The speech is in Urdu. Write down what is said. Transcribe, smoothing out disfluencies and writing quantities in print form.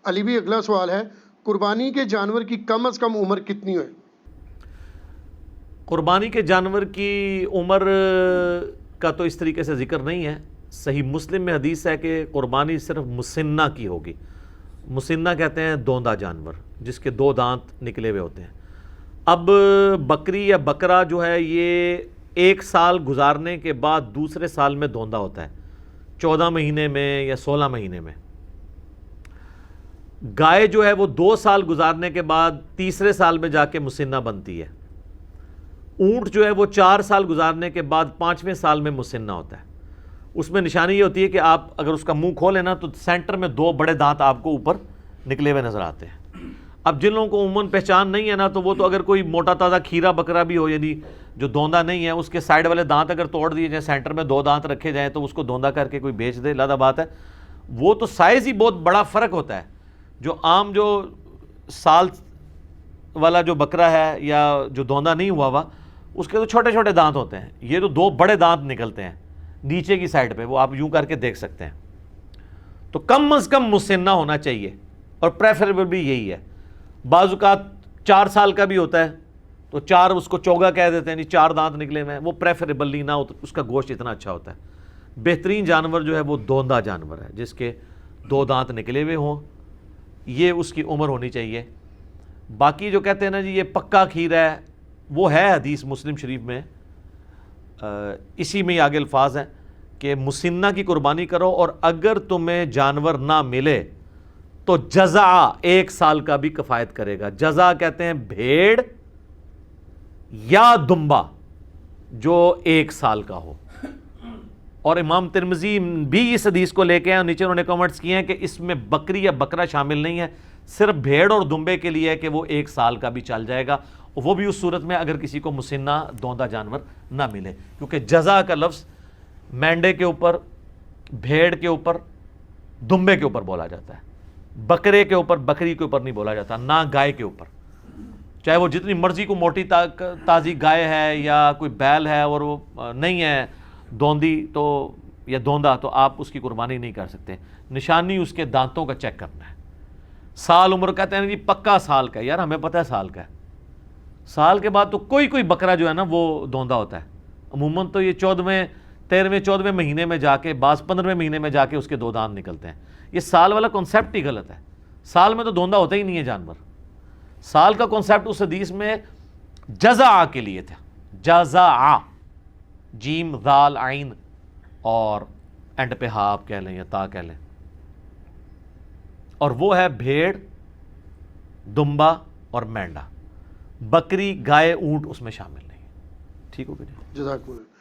علی بھی اگلا سوال ہے، قربانی کے جانور کی کم از کم عمر کتنی ہے؟ قربانی کے جانور کی عمر کا تو اس طریقے سے ذکر نہیں ہے۔ صحیح مسلم میں حدیث ہے کہ قربانی صرف مسنہ کی ہوگی۔ مسنہ کہتے ہیں دوندا جانور جس کے 2 دانت نکلے ہوئے ہوتے ہیں۔ اب بکری یا بکرا جو ہے یہ 1 سال گزارنے کے بعد دوسرے سال میں دوندا ہوتا ہے، 14 مہینے میں یا 16 مہینے میں۔ گائے جو ہے وہ 2 سال گزارنے کے بعد تیسرے سال میں جا کے مسنہ بنتی ہے۔ اونٹ جو ہے وہ 4 سال گزارنے کے بعد 5ویں سال میں مسنہ ہوتا ہے۔ اس میں نشانی یہ ہوتی ہے کہ آپ اگر اس کا منہ کھولیں نا تو سینٹر میں 2 بڑے دانت آپ کو اوپر نکلے ہوئے نظر آتے ہیں۔ اب جن لوگوں کو عموماً پہچان نہیں ہے نا تو وہ تو اگر کوئی موٹا تازہ کھیرا بکرا بھی ہو، یعنی جو دوندا نہیں ہے، اس کے سائیڈ والے دانت اگر توڑ دیے جائیں، سینٹر میں 2 دانت رکھے جائیں تو اس کو دوندا کر کے کوئی بیچ دے، لادہ بات ہے۔ وہ تو سائز ہی بہت بڑا فرق ہوتا ہے۔ جو عام جو سال والا جو بکرا ہے یا جو دوندا نہیں ہوا ہوا، اس کے تو چھوٹے چھوٹے دانت ہوتے ہیں، یہ تو 2 بڑے دانت نکلتے ہیں نیچے کی سائڈ پہ، وہ آپ یوں کر کے دیکھ سکتے ہیں۔ تو کم از کم مسنہ ہونا چاہیے، اور پریفریبل بھی یہی ہے۔ بعض اوقات 4 سال کا بھی ہوتا ہے تو 4 اس کو چوگا کہہ دیتے ہیں، 4 دانت نکلے ہوئے ہیں، وہ پریفریبلی نہ ہو، اس کا گوشت اتنا اچھا ہوتا ہے۔ بہترین جانور جو ہے وہ دوندا جانور ہے جس کے 2 دانت نکلے ہوئے ہوں، یہ اس کی عمر ہونی چاہیے۔ باقی جو کہتے ہیں نا جی یہ پکا کھیر ہے، وہ ہے حدیث مسلم شریف میں، اسی میں آگے الفاظ ہیں کہ مسنہ کی قربانی کرو، اور اگر تمہیں جانور نہ ملے تو جزع 1 سال کا بھی کفایت کرے گا۔ جزع کہتے ہیں بھیڑ یا دمبا جو 1 سال کا ہو۔ اور امام ترمذی بھی اس حدیث کو لے کے ہیں، اور نیچے انہوں نے کمنٹس کیے ہیں کہ اس میں بکری یا بکرا شامل نہیں ہے، صرف بھیڑ اور دمبے کے لیے ہے کہ وہ 1 سال کا بھی چل جائے گا، وہ بھی اس صورت میں اگر کسی کو مسنہ دوندا جانور نہ ملے، کیونکہ جزع کا لفظ مینڈے کے اوپر، بھیڑ کے اوپر، دمبے کے اوپر بولا جاتا ہے، بکرے کے اوپر، بکری کے اوپر نہیں بولا جاتا، نہ گائے کے اوپر۔ چاہے وہ جتنی مرضی کو موٹی تازی گائے ہے یا کوئی بیل ہے اور وہ نہیں ہے دوندی تو یا دوندا، تو آپ اس کی قربانی نہیں کر سکتے۔ نشانی اس کے دانتوں کا چیک کرنا ہے۔ سال عمر کہتے ہیں جی پکا سال کا ہے، یار ہمیں پتہ ہے سال کا ہے، سال کے بعد تو کوئی بکرا جو ہے نا وہ دوندا ہوتا ہے۔ عموماً تو یہ 14ویں 13ویں 14ویں مہینے میں جا کے، بعض 15ویں مہینے میں جا کے اس کے 2 دانت نکلتے ہیں۔ یہ سال والا کنسیپٹ ہی غلط ہے، سال میں تو دوندا ہوتا ہی نہیں ہے جانور۔ سال کا کنسیپٹ اس حدیث میں جزع کے لیے تھا، جزع، جیم ذال عین اور اینڈ پہ ہا آپ کہہ لیں یا تا کہہ لیں، اور وہ ہے بھیڑ، دمبا اور مینڈا۔ بکری، گائے، اونٹ اس میں شامل نہیں ہے۔ ٹھیک ہو گیا؟ جزاک اللہ۔